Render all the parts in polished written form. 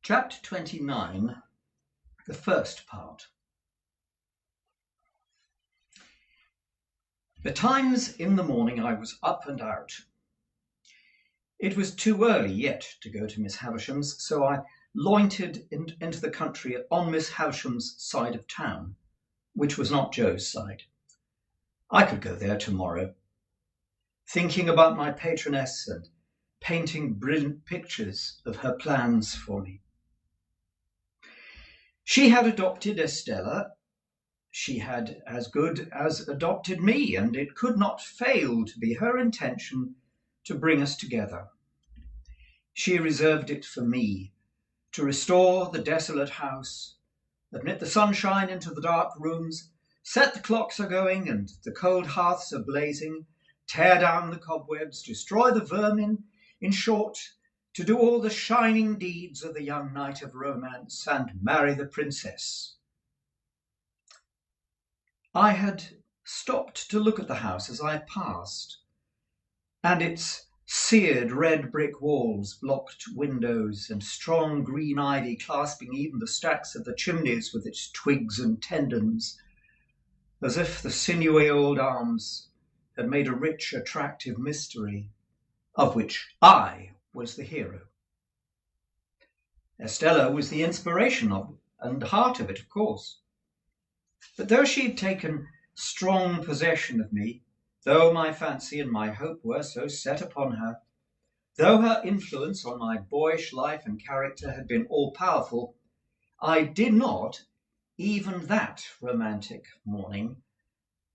Chapter 29, the first part. Betimes in the morning I was up and out. It was too early yet to go to Miss Havisham's, so I loitered into the country on Miss Havisham's side of town, which was not Joe's side. I could go there tomorrow, thinking about my patroness and painting brilliant pictures of her plans for me. She had adopted Estella. She had as good as adopted me, and it could not fail to be her intention to bring us together. She reserved it for me, to restore the desolate house, admit the sunshine into the dark rooms, set the clocks a-going and the cold hearths a-blazing, tear down the cobwebs, destroy the vermin, in short, to do all the shining deeds of the young knight of romance and marry the princess. I had stopped to look at the house as I passed, and its seared red brick walls, blocked windows, and strong green ivy clasping even the stacks of the chimneys with its twigs and tendons, as if the sinewy old arms had made a rich, attractive mystery, of which I was the hero. Estella was the inspiration of it, and heart of it, of course. But though she had taken strong possession of me, though my fancy and my hope were so set upon her, though her influence on my boyish life and character had been all-powerful, I did not, even that romantic morning,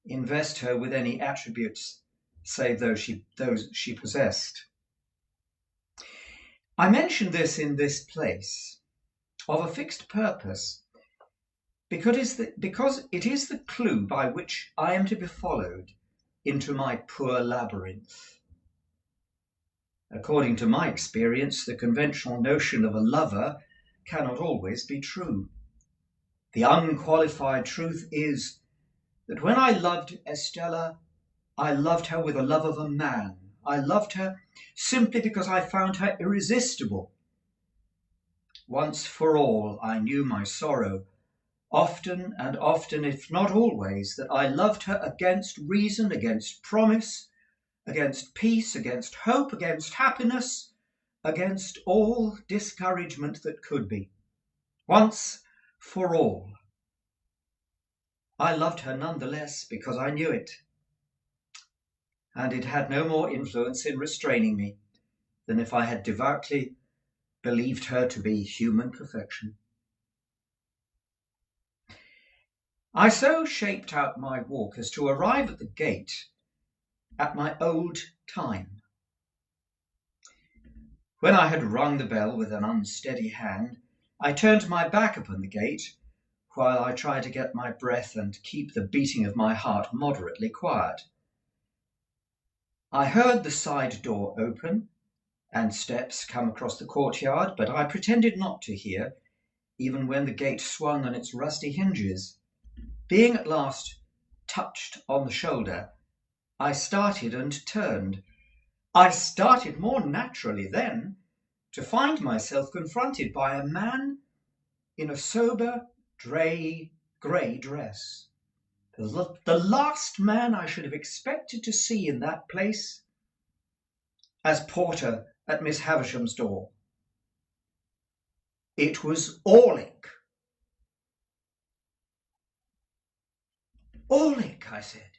invest her with any attributes save those she possessed. I mention this in this place, of a fixed purpose, because it is the clue by which I am to be followed into my poor labyrinth. According to my experience, the conventional notion of a lover cannot always be true. The unqualified truth is that when I loved Estella, I loved her with the love of a man. I loved her simply because I found her irresistible. Once for all, I knew my sorrow, often and often, if not always, that I loved her against reason, against promise, against peace, against hope, against happiness, against all discouragement that could be. Once for all. I loved her none the less because I knew it, and it had no more influence in restraining me than if I had devoutly believed her to be human perfection. I so shaped out my walk as to arrive at the gate at my old time. When I had rung the bell with an unsteady hand, I turned my back upon the gate while I tried to get my breath and keep the beating of my heart moderately quiet. I heard the side door open and steps come across the courtyard, but I pretended not to hear, even when the gate swung on its rusty hinges. Being at last touched on the shoulder, I started and turned. I started more naturally then to find myself confronted by a man in a sober, grey dress. The last man I should have expected to see in that place as porter at Miss Havisham's door. It was Orlick. Orlick, I said.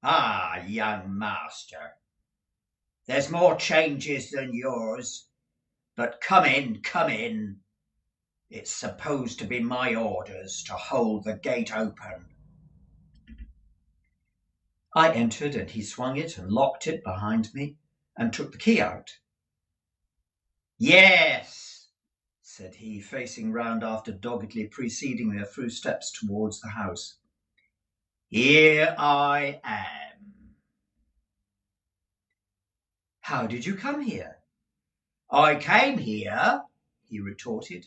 Ah, young master, there's more changes than yours, but come in, come in. It's supposed to be my orders to hold the gate open. I entered, and he swung it and locked it behind me and took the key out. Yes, said he, facing round after doggedly preceding their footsteps towards the house. Here I am. How did you come here? I came here, he retorted,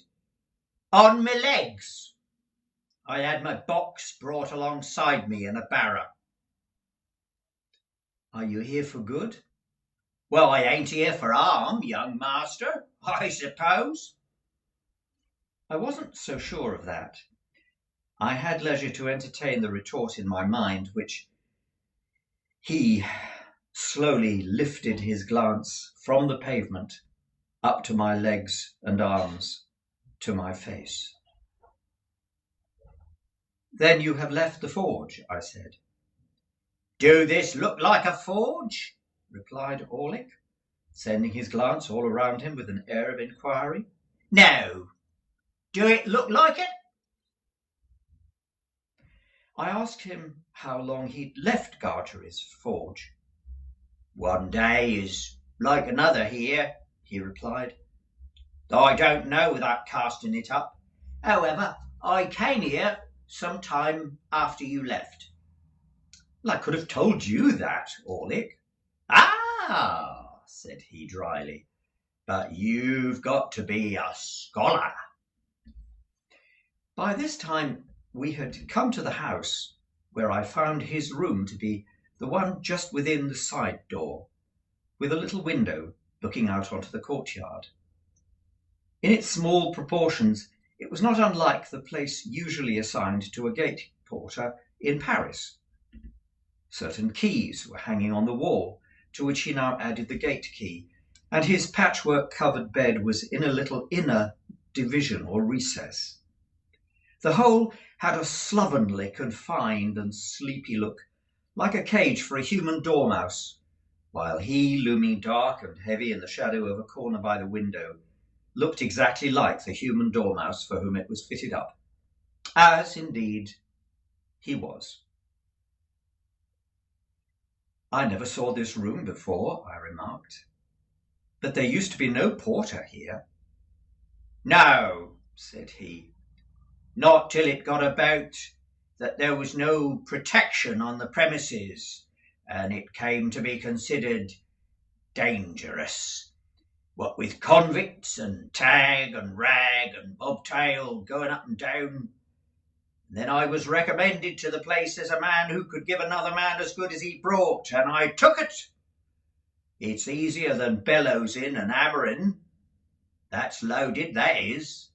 on my legs. I had my box brought alongside me in a barrow. Are you here for good? Well, I ain't here for harm, young master, I suppose. I wasn't so sure of that. I had leisure to entertain the retort in my mind, which he slowly lifted his glance from the pavement up to my legs and arms, to my face. "Then you have left the forge," I said. "Do this look like a forge?" replied Orlick, sending his glance all around him with an air of inquiry. "No. Do it look like it?" I asked him how long he'd left Gargery's forge. "One day is like another here," he replied. "I don't know without casting it up. However, I came here some time after you left." "Well, I could have told you that, Orlick." "Ah," said he dryly, "but you've got to be a scholar." By this time we had come to the house, where I found his room to be the one just within the side door, with a little window looking out onto the courtyard. In its small proportions, it was not unlike the place usually assigned to a gate porter in Paris. Certain keys were hanging on the wall, to which he now added the gate key, and his patchwork-covered bed was in a little inner division or recess. The whole had a slovenly, confined and sleepy look, like a cage for a human dormouse, while he, looming dark and heavy in the shadow of a corner by the window, looked exactly like the human dormouse for whom it was fitted up, as, indeed, he was. "I never saw this room before," I remarked. "But there used to be no porter here." "No," said he, "not till it got about that there was no protection on the premises, and it came to be considered dangerous, what with convicts and tag and rag and bobtail going up and down. And then I was recommended to the place as a man who could give another man as good as he brought, and I took it. It's easier than bellowsing and hammering. That's loaded, that is."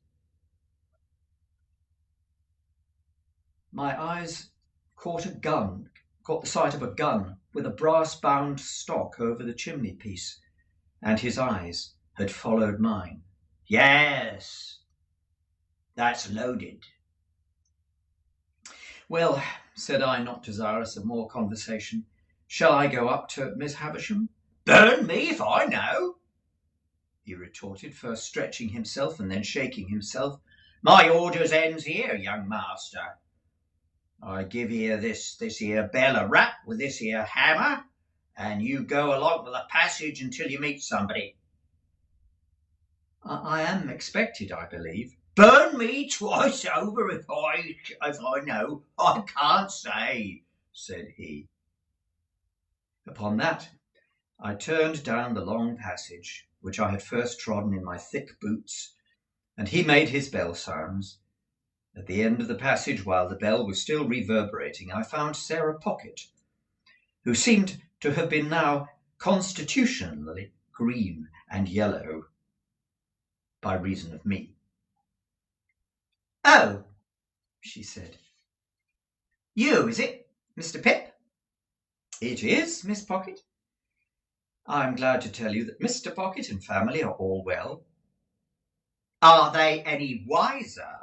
My eyes caught the sight of a gun with a brass-bound stock over the chimney-piece, and his eyes had followed mine. "Yes, that's loaded." "Well," said I, not desirous of more conversation, "shall I go up to Miss Havisham?" "Burn me if I know," he retorted, first stretching himself and then shaking himself. "My orders ends here, young master. I give here this here bell a rap with this here hammer, and you go along to the passage until you meet somebody." I am expected, I believe." "Burn me twice over if I know. I can't say," said he. Upon that, I turned down the long passage, which I had first trodden in my thick boots, and he made his bell sounds. At the end of the passage, while the bell was still reverberating, I found Sarah Pocket, who seemed to have been now constitutionally green and yellow by reason of me. "Oh," she said. "You, is it, Mr. Pip?" "It is, Miss Pocket. I am glad to tell you that Mr. Pocket and family are all well." "Are they any wiser?"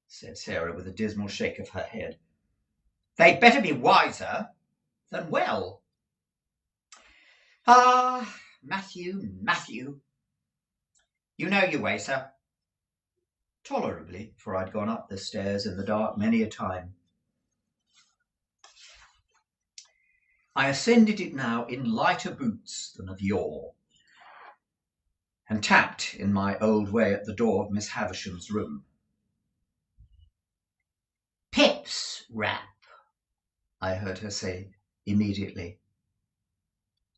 said Sarah with a dismal shake of her head. "They'd better be wiser than well." "Ah, Matthew. You know your way, sir?" "Tolerably, for I'd gone up the stairs in the dark many a time." I ascended it now in lighter boots than of yore, and tapped in my old way at the door of Miss Havisham's room. "Pip's rap," I heard her say immediately.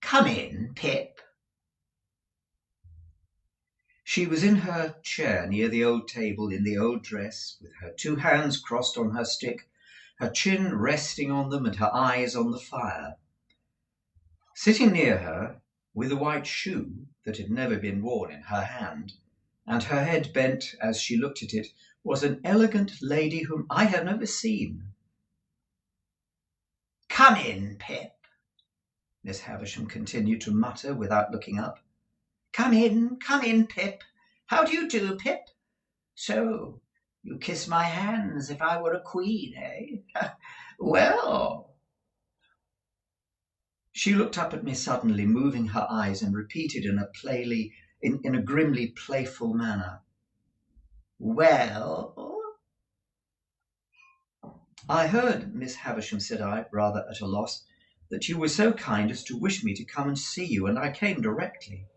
"Come in, Pip." She was in her chair near the old table in the old dress, with her two hands crossed on her stick, her chin resting on them and her eyes on the fire. Sitting near her, with a white shoe that had never been worn in her hand, and her head bent as she looked at it, was an elegant lady whom I had never seen. "Come in, Pip," Miss Havisham continued to mutter without looking up. Come in, Pip. How do you do, Pip? So, you kiss my hand as if I were a queen, eh? Well." She looked up at me suddenly, moving her eyes, and repeated in a grimly playful manner, "Well?" "I heard, Miss Havisham," said I, rather at a loss, "that you were so kind as to wish me to come and see you, and I came directly."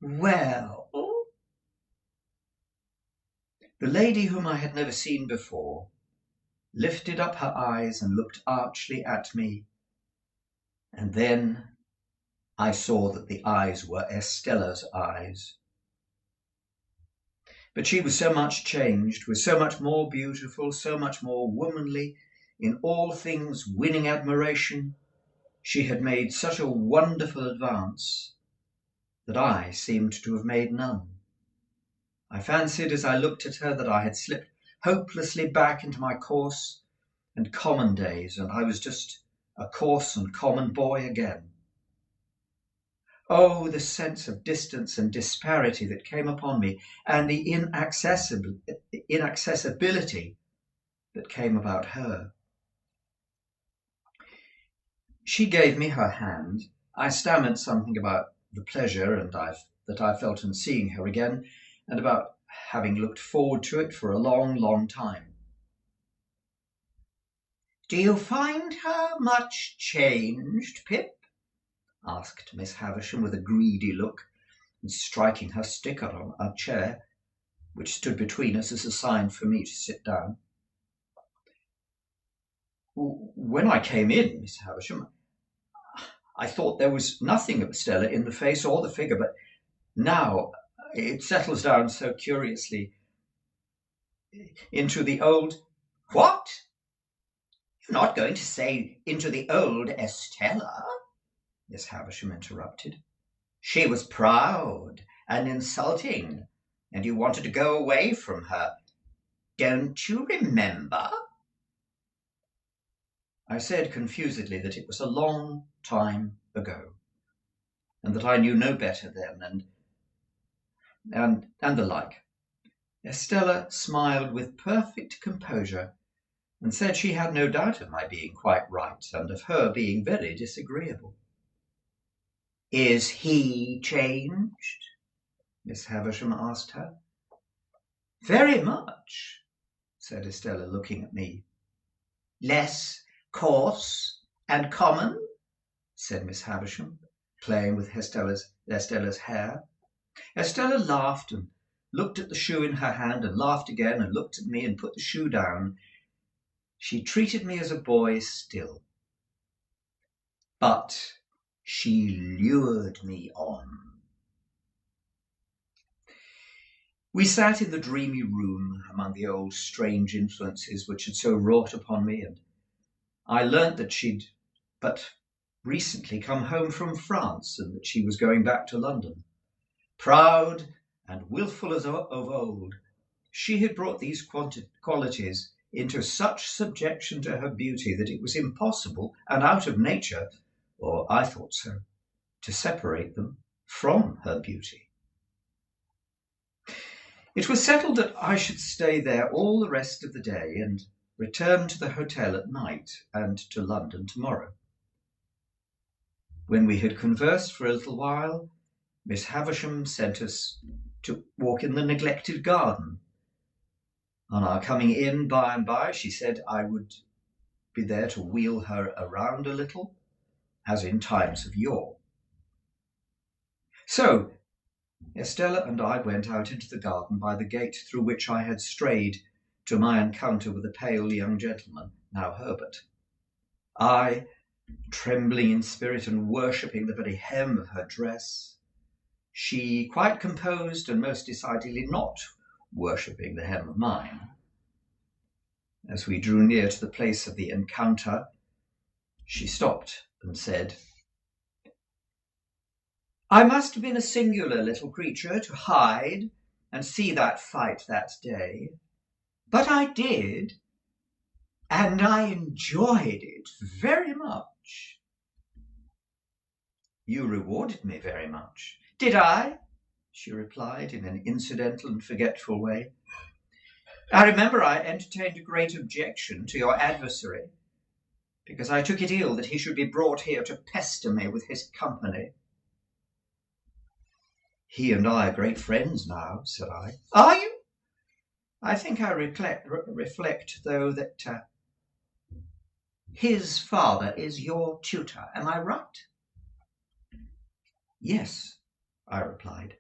"Well?" The lady, whom I had never seen before, lifted up her eyes and looked archly at me, and then I saw that the eyes were Estella's eyes. But she was so much changed, was so much more beautiful, so much more womanly, in all things winning admiration. She had made such a wonderful advance that I seemed to have made none. I fancied as I looked at her that I had slipped hopelessly back into my coarse and common days, and I was just a coarse and common boy again. Oh, the sense of distance and disparity that came upon me, and the inaccessibility that came about her. She gave me her hand. I stammered something about the pleasure that I felt in seeing her again, and about having looked forward to it for a long, long time. "Do you find her much changed, Pip?" asked Miss Havisham with a greedy look, and striking her stick on a chair, which stood between us as a sign for me to sit down. "When I came in, Miss Havisham, I thought there was nothing of Estella in the face or the figure, but now it settles down so curiously into the old—" "What? You're not going to say into the old Estella?" Miss Havisham interrupted. "She was proud and insulting, and you wanted to go away from her. Don't you remember?" I said confusedly that it was a long time ago, and that I knew no better then, and the like. Estella smiled with perfect composure, and said she had no doubt of my being quite right, and of her being very disagreeable. "Is he changed?" Miss Havisham asked her. "Very much," said Estella, looking at me. "Less coarse and common?" said Miss Havisham, playing with Estella's hair. Estella laughed and looked at the shoe in her hand, and laughed again, and looked at me and put the shoe down. She treated me as a boy still, but she lured me on. We sat in the dreamy room among the old strange influences which had so wrought upon me, and I learnt that she'd but recently come home from France, and that she was going back to London. Proud and wilful as of old, she had brought these qualities into such subjection to her beauty that it was impossible and out of nature, or I thought so, to separate them from her beauty. It was settled that I should stay there all the rest of the day, and return to the hotel at night, and to London tomorrow. When we had conversed for a little while, Miss Havisham sent us to walk in the neglected garden. On our coming in by and by, she said I would be there to wheel her around a little, as in times of yore. So Estella and I went out into the garden by the gate through which I had strayed to my encounter with the pale young gentleman, now Herbert. I, trembling in spirit and worshipping the very hem of her dress, she quite composed and most decidedly not worshipping the hem of mine. As we drew near to the place of the encounter, she stopped and said, I must have been a singular little creature to hide and see that fight that day. But I did, and I enjoyed it very much. You rewarded me very much. Did I? She replied in an incidental and forgetful way. I remember I entertained a great objection to your adversary, because I took it ill that he should be brought here to pester me with his company. He and I are great friends now, said I. Are you? I think I reflect though, that his father is your tutor. Am I right? Yes, I replied.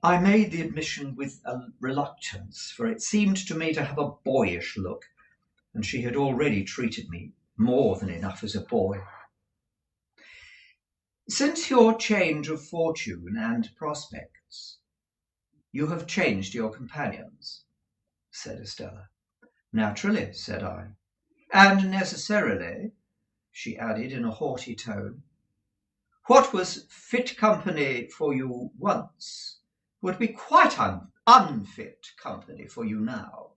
I made the admission with a reluctance, for it seemed to me to have a boyish look, and she had already treated me more than enough as a boy. Since your change of fortune and prospects, you have changed your companions, said Estella. Naturally, said I. And necessarily, she added in a haughty tone. What was fit company for you once would be quite unfit company for you now.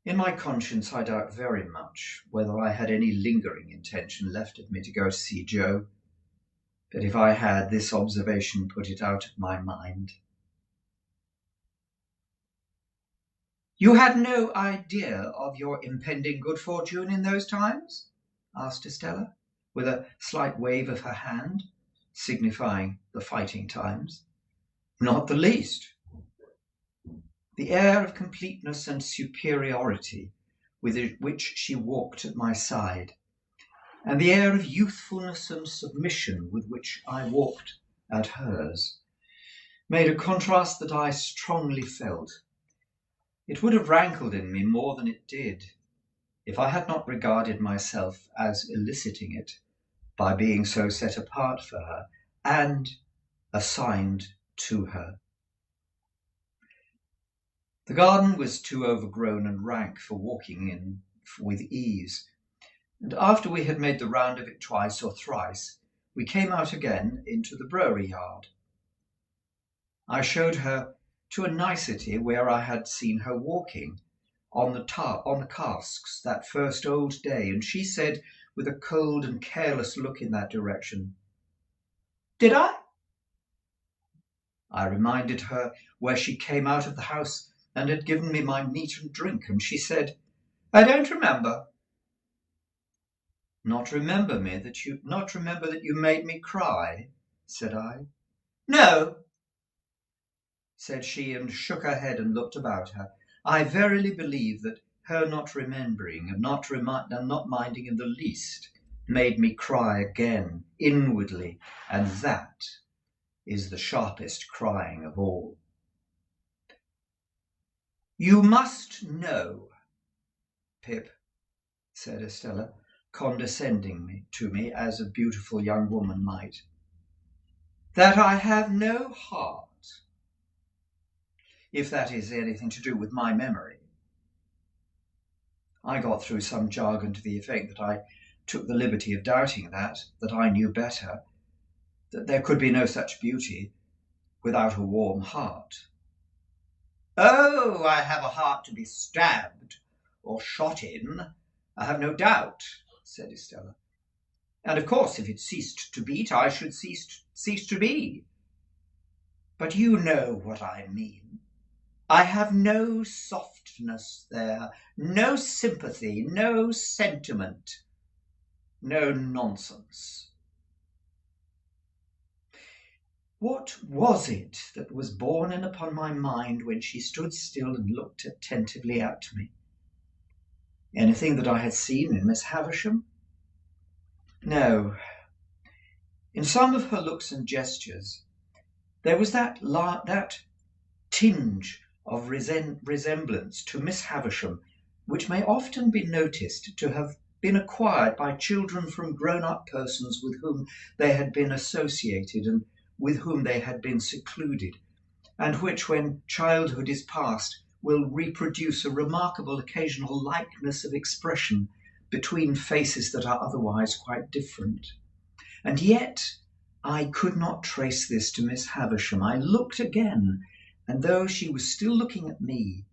In my conscience, I doubt very much whether I had any lingering intention left of me to go to see Joe, but if I had, this observation put it out of my mind. You had no idea of your impending good fortune in those times? Asked Estella, with a slight wave of her hand, signifying the fighting times. Not the least. The air of completeness and superiority with which she walked at my side, and the air of youthfulness and submission with which I walked at hers, made a contrast that I strongly felt. It would have rankled in me more than it did if I had not regarded myself as eliciting it by being so set apart for her and assigned to her. The garden was too overgrown and rank for walking in with ease, and after we had made the round of it twice or thrice, we came out again into the brewery yard. I showed her to a nicety where I had seen her walking on the casks that first old day, and she said, with a cold and careless look in that direction, Did I? I reminded her where she came out of the house and had given me my meat and drink, and she said, I don't remember. Not remember that you made me cry, said I. No, said she, and shook her head and looked about her. I verily believe that her not remembering and not minding in the least made me cry again, inwardly, and that is the sharpest crying of all. You must know, Pip, said Estella, condescending to me as a beautiful young woman might, that I have no heart, if that is anything to do with my memory. I got through some jargon to the effect that I took the liberty of doubting that I knew better, that there could be no such beauty without a warm heart. Oh, I have a heart to be stabbed or shot in, I have no doubt, said Estella. And of course, if it ceased to beat, I should cease to be. But you know what I mean. I have no softness there, no sympathy, no sentiment, no nonsense. What was it that was borne in upon my mind when she stood still and looked attentively at me? Anything that I had seen in Miss Havisham? No. In some of her looks and gestures there was that tinge of resemblance to Miss Havisham which may often be noticed to have been acquired by children from grown-up persons with whom they had been associated and with whom they had been secluded, and which, when childhood is past, will reproduce a remarkable occasional likeness of expression between faces that are otherwise quite different. And yet I could not trace this to Miss Havisham. I looked again, and though she was still looking at me,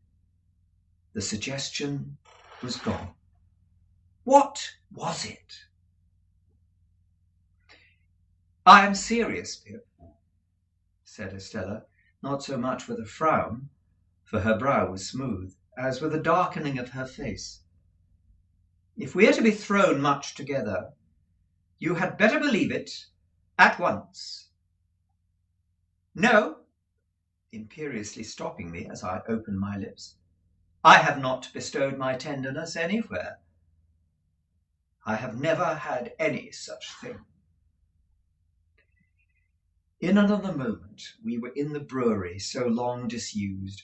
the suggestion was gone. What was it? "I am serious, Pip," said Estella, not so much with a frown, for her brow was smooth, as with a darkening of her face. "If we are to be thrown much together, you had better believe it at once." "No," imperiously stopping me as I opened my lips, "I have not bestowed my tenderness anywhere. I have never had any such thing." In another moment we were in the brewery so long disused,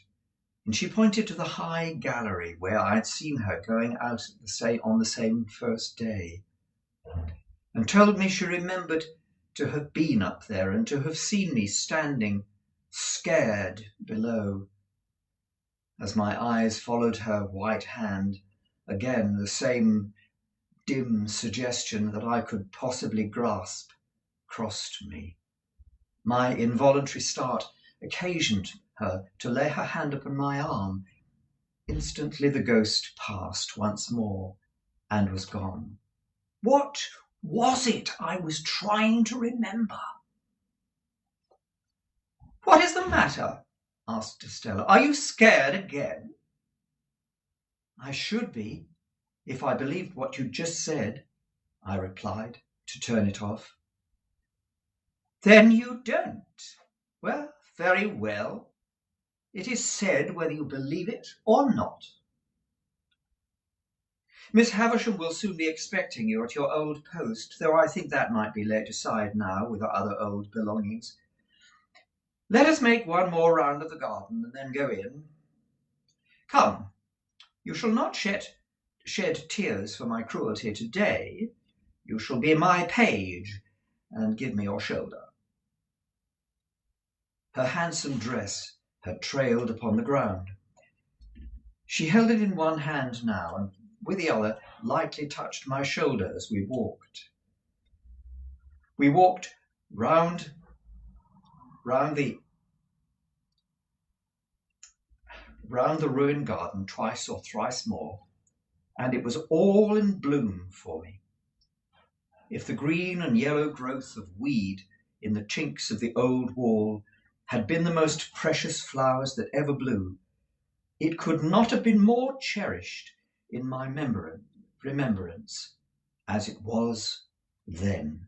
and she pointed to the high gallery where I had seen her going out on the same first day, and told me she remembered to have been up there and to have seen me standing scared below. As my eyes followed her white hand, again the same dim suggestion that I could possibly grasp crossed me. My involuntary start occasioned her to lay her hand upon my arm. Instantly the ghost passed once more and was gone. What was it I was trying to remember? "What is the matter?" asked Estella. "Are you scared again?" "I should be, if I believed what you just said," I replied, to turn it off. "Then you don't? Well, very well. It is said whether you believe it or not. Miss Havisham will soon be expecting you at your old post, though I think that might be laid aside now with our other old belongings. Let us make one more round of the garden and then go in. Come, you shall not shed tears for my cruelty today. You shall be my page and give me your shoulder." Her handsome dress had trailed upon the ground. She held it in one hand now, and with the other lightly touched my shoulder as we walked. We walked round the ruined garden twice or thrice more, and it was all in bloom for me. If the green and yellow growth of weed in the chinks of the old wall had been the most precious flowers that ever blew, it could not have been more cherished in my remembrance as it was then.